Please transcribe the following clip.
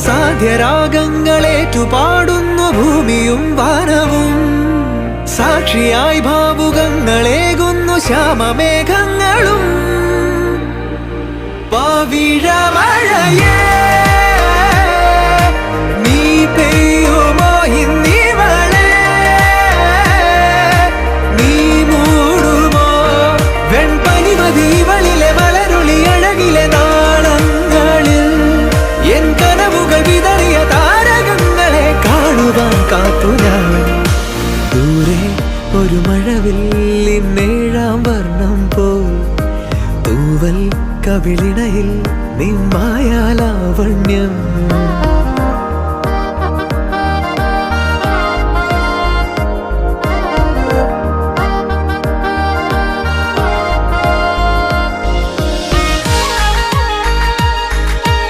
സാധ്യരാഗങ്ങളേറ്റുപാടുന്നു ഭൂമിയും വാനവും. സാക്ഷിയായി ഭാവുകങ്ങളേകുന്നു ശ്യാമമേഘങ്ങളും. പവിഴമഴയേ നീ പെയ്യുമോ ഇന്നിവളെ, നീ മൂടുമോ വെൺപനിമതിവളിലെ വളരുളി അഴകിലെ നാളങ്ങളിൽ. എൻ കനവുകൾ വിതറിയ താരകങ്ങളെ കാണുവാൻ കാത്തു ഞാൻ. ദൂരെ ഒരു മഴവില്ലിൻ 7-ാം വർണ്ണം പോൽ തൂവൽ കവിളിണ